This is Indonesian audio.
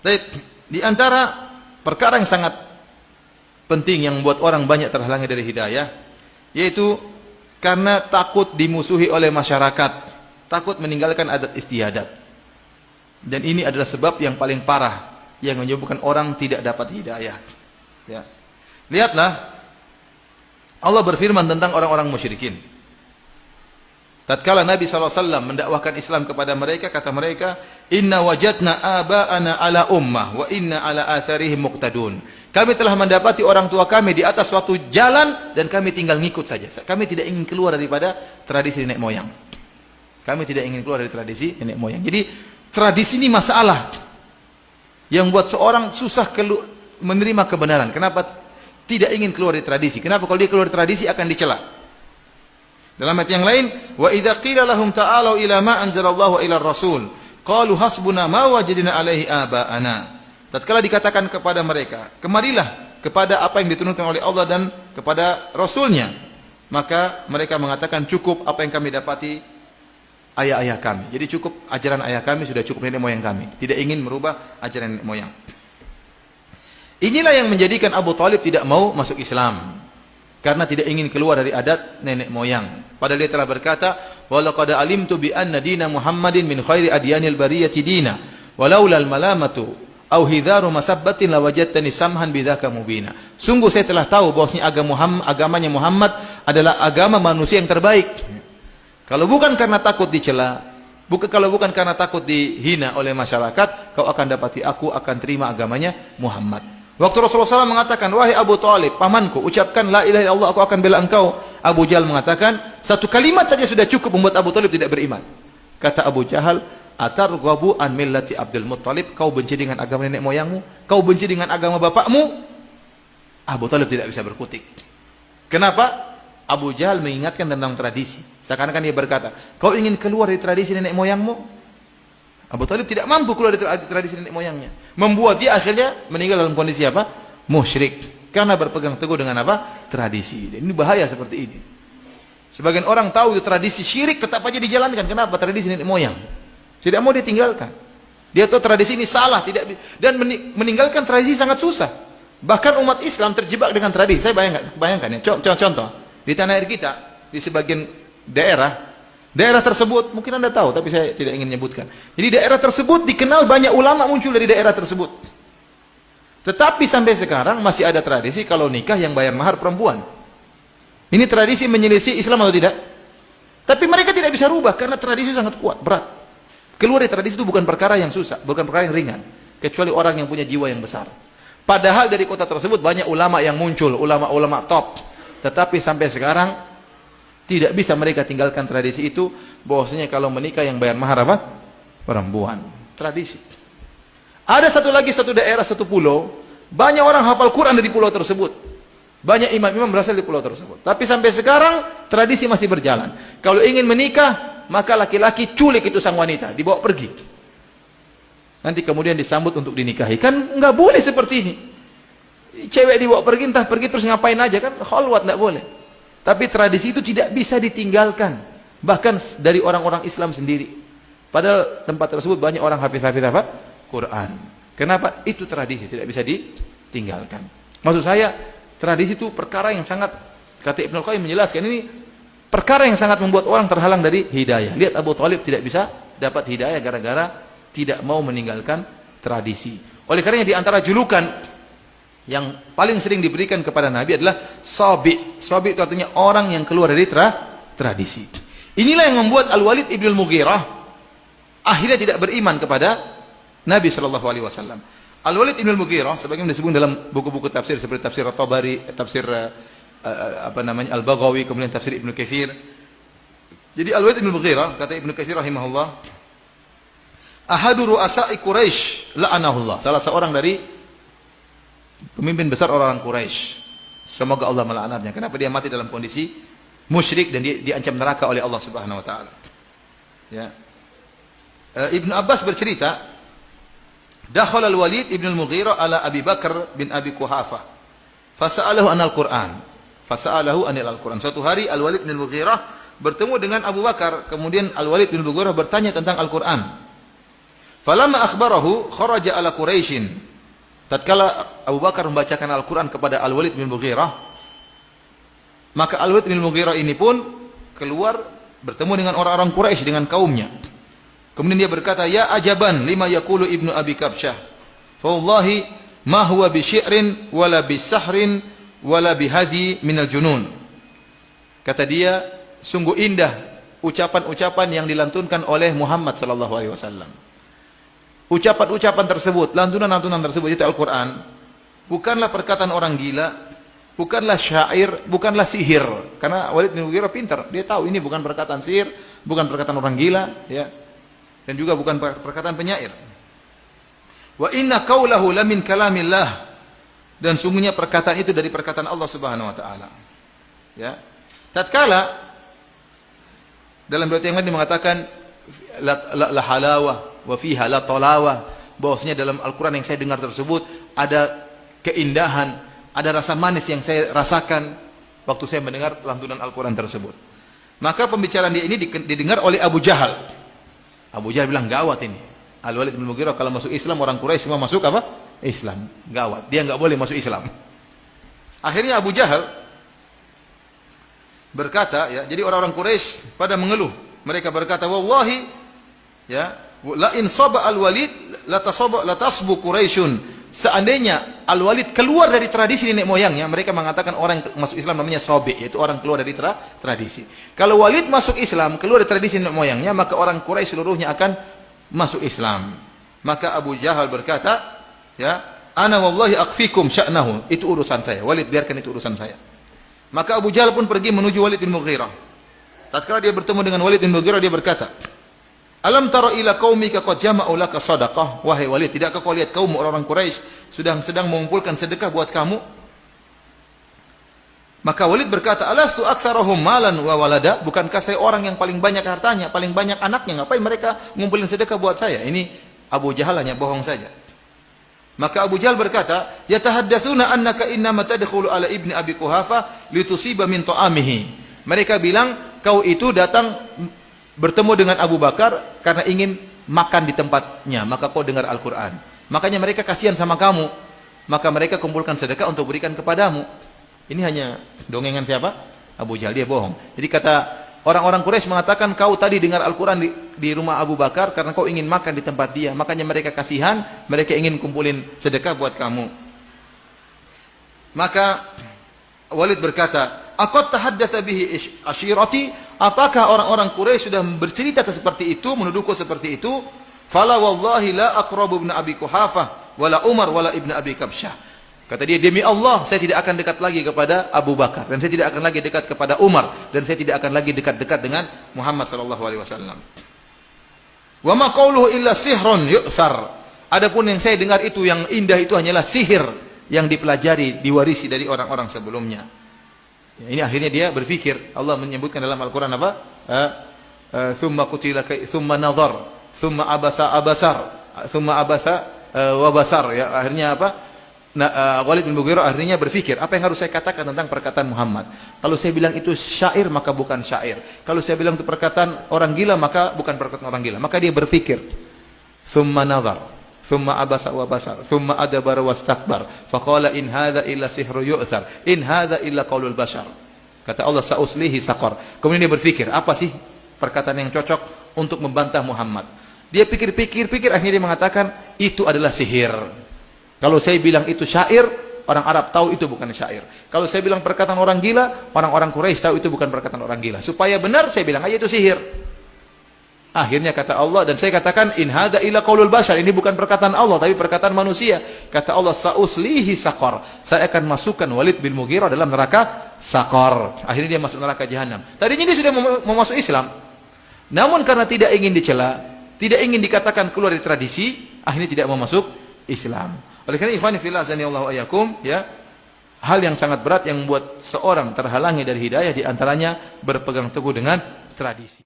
Baik, di antara perkara yang sangat penting yang membuat orang banyak terhalangi dari hidayah, yaitu karena takut dimusuhi oleh masyarakat, takut meninggalkan adat istiadat. Dan ini adalah sebab yang paling parah yang menyebabkan orang tidak dapat hidayah. Ya. Lihatlah, Allah berfirman tentang orang-orang musyrikin. Tatkala Nabi SAW mendakwahkan Islam kepada mereka, kata mereka, Inna wajadna aba'ana ala ummah, wa inna ala atharihim muqtadun. Kami telah mendapati orang tua kami di atas suatu jalan, dan kami tinggal ngikut saja. Kami tidak ingin keluar daripada tradisi nenek moyang. Kami tidak ingin keluar dari tradisi nenek moyang. Jadi, tradisi ini masalah yang buat seorang susah menerima kebenaran. Kenapa tidak ingin keluar dari tradisi? Kenapa kalau dia keluar dari tradisi akan dicela? Dalam ayat yang lain, wa idza qila lahum ta'alu ila ma anzalallahu ila rasul qalu hasbuna ma wajadna alaihi aba'ana. Tatkala dikatakan kepada mereka, kemarilah kepada apa yang diturunkan oleh Allah dan kepada Rasulnya, maka mereka mengatakan cukup apa yang kami dapati ayah-ayah kami. Jadi cukup ajaran ayah kami, sudah cukup nenek moyang kami. Tidak ingin merubah ajaran nenek moyang. Inilah yang menjadikan Abu Thalib tidak mau masuk Islam, karena tidak ingin keluar dari adat nenek moyang. Padahal dia telah berkata, walaqad alimtu bi anna dina Muhammadin min khairi adyanil bariyati dina, walaula al malamatu au hidharu masabbatin lawajadtani samhan bidzaka mubina. Sungguh saya telah tahu bahwasanya agamanya Muhammad adalah agama manusia yang terbaik. Kalau bukan karena takut dicela, kalau bukan karena takut dihina oleh masyarakat, kau akan dapati aku akan terima agamanya Muhammad. Waktu Rasulullah SAW mengatakan, wahai Abu Thalib, pamanku, ucapkan la ilaha illallah, aku akan bela engkau. Abu Jahal mengatakan, satu kalimat saja sudah cukup membuat Abu Thalib tidak beriman. Kata Abu Jahal, atarghabu an millati Abdul Muttalib, kau benci dengan agama nenek moyangmu? Kau benci dengan agama bapakmu? Abu Thalib tidak bisa berkutik. Kenapa? Abu Jahal mengingatkan tentang tradisi. Seakan-akan dia berkata, kau ingin keluar dari tradisi nenek moyangmu? Abu Thalib tidak mampu keluar dari tradisi nenek moyangnya. Membuat dia akhirnya meninggal dalam kondisi apa? Musyrik. Karena berpegang teguh dengan apa? Tradisi. Ini bahaya seperti ini. Sebagian orang tahu itu tradisi syirik, tetap aja dijalankan. Kenapa? Tradisi nenek moyang. Tidak mau ditinggalkan. Dia tahu tradisi ini salah, dan meninggalkan tradisi sangat susah. Bahkan umat Islam terjebak dengan tradisi. Saya bayangkan ya. Contoh di tanah air kita, di sebagian daerah tersebut, mungkin Anda tahu, tapi saya tidak ingin menyebutkan. Jadi daerah tersebut dikenal banyak ulama muncul dari daerah tersebut. Tetapi sampai sekarang masih ada tradisi kalau nikah yang bayar mahar perempuan. Ini tradisi menyelisih Islam atau tidak? Tapi mereka tidak bisa rubah karena tradisi sangat kuat, berat. Keluar dari tradisi itu bukan perkara yang susah, bukan perkara yang ringan, kecuali orang yang punya jiwa yang besar. Padahal dari kota tersebut banyak ulama yang muncul, ulama-ulama top. Tetapi sampai sekarang tidak bisa mereka tinggalkan tradisi itu, bahwasanya kalau menikah yang bayar mahar apa? Perempuan. Tradisi. Ada satu daerah, satu pulau, banyak orang hafal Quran dari pulau tersebut. Banyak imam-imam berasal dari pulau tersebut. Tapi sampai sekarang tradisi masih berjalan. Kalau ingin menikah, maka laki-laki culik itu sang wanita, dibawa pergi. Nanti kemudian disambut untuk dinikahi. Kan nggak boleh seperti ini. Cewek dibawa pergi, entah pergi terus ngapain aja kan? Khalwat nggak boleh. Tapi tradisi itu tidak bisa ditinggalkan. Bahkan dari orang-orang Islam sendiri. Padahal tempat tersebut banyak orang hafiz-hafiz apa? Quran. Kenapa? Itu tradisi, tidak bisa ditinggalkan. Maksud saya, tradisi itu perkara yang sangat, kata Ibnu Qayyim menjelaskan, ini perkara yang sangat membuat orang terhalang dari hidayah. Lihat Abu Thalib tidak bisa dapat hidayah gara-gara tidak mau meninggalkan tradisi. Oleh karenanya di antara julukan yang paling sering diberikan kepada Nabi adalah Sabi. Sabi itu artinya orang yang keluar dari tradisi. Inilah yang membuat Al-Walid ibn Al-Mughirah akhirnya tidak beriman kepada Nabi SAW. Al-Walid ibn Al-Mughirah, sebagaimana disebut dalam buku-buku tafsir seperti tafsir At-Tabari, tafsir Al-Baghawi, kemudian tafsir Ibnu Katsir. Jadi Al-Walid ibn Al-Mughirah, kata Ibnu Katsir rahimahullah, ahadu ru'asa'i Quraisy la'anahullah, salah seorang dari pemimpin besar orang Quraisy. Semoga Allah melaknatnya. Kenapa dia mati dalam kondisi musyrik dan dia diancam neraka oleh Allah Subhanahu wa taala. Ya. Ibnu Abbas bercerita, dakhala al-Walid ibn al-Mughirah ala Abi Bakar bin Abi Quhafah. Fasa'alahu anil Qur'an. Fasa'alahu anil Al-Qur'an. Suatu hari Al-Walid bin Al-Mughirah bertemu dengan Abu Bakar, kemudian Al-Walid bin Al-Mughirah bertanya tentang Al-Qur'an. Falamma akhbarahu kharaja ala Quraisyin. Tatkala Abu Bakar membacakan Al-Qur'an kepada Al-Walid bin Mughirah, maka Al-Walid bin Mughirah ini pun keluar bertemu dengan orang-orang Quraisy, dengan kaumnya. Kemudian dia berkata, "Ya ajaban lima yaqulu Ibnu Abi Kabsyah. Fa wallahi ma huwa bi syi'rin wala bi sahrin wala bi hadi minal junun." Kata dia, sungguh indah ucapan-ucapan yang dilantunkan oleh Muhammad sallallahu alaihi wasallam. Ucapan-ucapan tersebut, lantunan-lantunan tersebut itu Al-Qur'an, bukanlah perkataan orang gila, bukanlah syair, bukanlah sihir. Karena Walid bin Mughirah pintar, dia tahu ini bukan perkataan sihir, bukan perkataan orang gila, ya. Dan juga bukan perkataan penyair. Wa inna qaulahu lamin kalamillah, dan sungguhnya perkataan itu dari perkataan Allah Subhanahu wa taala. Ya. Tatkala dalam riwayat yang lain mengatakan la halawah wa fiha la talawah, bahwasanya dalam Al-Qur'an yang saya dengar tersebut ada keindahan, ada rasa manis yang saya rasakan waktu saya mendengar lantunan Al-Qur'an tersebut. Maka pembicaraan dia ini didengar oleh Abu Jahal. Abu Jahal bilang, gawat ini. Al-Walid bin Mughirah kalau masuk Islam, orang Quraisy semua masuk apa? Islam. Gawat. Dia enggak boleh masuk Islam. Akhirnya Abu Jahal berkata, ya, jadi orang-orang Quraisy pada mengeluh. Mereka berkata, wallahi, ya, la in saba al-Walid la tasbu Quraisyun. Seandainya Al-Walid keluar dari tradisi nenek moyangnya, mereka mengatakan orang yang masuk Islam namanya sobe, yaitu orang keluar dari tradisi. Kalau Walid masuk Islam, keluar dari tradisi nenek moyangnya, maka orang Quraisy seluruhnya akan masuk Islam. Maka Abu Jahal berkata, ya, ana wallahi akfikum sya'nahu, itu urusan saya. Walid, biarkan itu urusan saya. Maka Abu Jahal pun pergi menuju Walid bin Mughirah. Tatkala dia bertemu dengan Walid bin Mughirah, dia berkata, alam tara ila qaumika qad jama'u laka shadaqah. Wahai Walid, tidakkah kau lihat kaum orang-orang Quraisy sedang mengumpulkan sedekah buat kamu? Maka Walid berkata, alastu aktsarahum malan wa walada? Bukankah saya orang yang paling banyak hartanya, paling banyak anaknya? Ngapain mereka ngumpulin sedekah buat saya? Ini Abu Jahal hanya bohong saja. Maka Abu Jahal berkata, yatahaddatsuna annaka innama tadkhulu ala ibni Abi Quhafah litusiba min ta'amihi. Mereka bilang kau itu datang bertemu dengan Abu Bakar karena ingin makan di tempatnya, maka kau dengar Al-Quran. Makanya mereka kasihan sama kamu, maka mereka kumpulkan sedekah untuk berikan kepadamu. Ini hanya dongengan siapa? Abu Jahal, dia bohong. Jadi kata orang-orang Quraisy mengatakan kau tadi dengar Al-Quran di rumah Abu Bakar karena kau ingin makan di tempat dia, makanya mereka kasihan, mereka ingin kumpulin sedekah buat kamu. Maka Walid berkata, aqad tahaddatsa bihi ashirati? Apakah orang-orang Quraisy sudah bercerita seperti itu, menuduhku seperti itu? Fala wallahi la aqrabu ibn Abi Quhafah wala Umar wala ibn Abi Kabsyah. Kata dia, demi Allah saya tidak akan dekat lagi kepada Abu Bakar, dan saya tidak akan lagi dekat kepada Umar, dan saya tidak akan lagi dekat-dekat dengan Muhammad sallallahu alaihi wasallam. Wa ma qawluhu illa sihrun yu'thar. Adapun yang saya dengar itu yang indah itu hanyalah sihir yang dipelajari, diwarisi dari orang-orang sebelumnya. Ya, ini akhirnya dia berpikir. Allah menyebutkan dalam Al-Quran apa? Thumma qutila thumma nadhar thumma abasa thumma abasa wa basar. Ya, akhirnya apa? Walid bin Mughirah akhirnya berpikir, apa yang harus saya katakan tentang perkataan Muhammad? Kalau saya bilang itu syair, maka bukan syair. Kalau saya bilang itu perkataan orang gila, maka bukan perkataan orang gila. Maka dia berpikir, thumma nadhar thumma abasa wa basar thumma adbara wastakbar faqala in hadza illa sihru yu'thar in hadza illa qaulul bashar. Kata Allah, sauslihi saqar. Kemudian dia berpikir, apa sih perkataan yang cocok untuk membantah Muhammad? Dia pikir-pikir, akhirnya dia mengatakan itu adalah sihir. Kalau saya bilang itu syair, orang Arab tahu itu bukan syair. Kalau saya bilang perkataan orang gila, orang-orang Quraisy tahu itu bukan perkataan orang gila. Supaya benar saya bilang aja itu sihir. Akhirnya kata Allah, dan saya katakan in hadza illa qaulul bashar, ini bukan perkataan Allah tapi perkataan manusia. Kata Allah, sauslihi saqar, saya akan masukkan Walid bin Mughirah dalam neraka saqar. Akhirnya dia masuk neraka jahanam. Tadinya dia sudah mau masuk Islam, namun karena tidak ingin dicela, tidak ingin dikatakan keluar dari tradisi, akhirnya tidak mau masuk Islam. Oleh karena ikhwani fillah azanillahu ayyakum, ya, hal yang sangat berat yang membuat seorang terhalangi dari hidayah, di antaranya berpegang teguh dengan tradisi.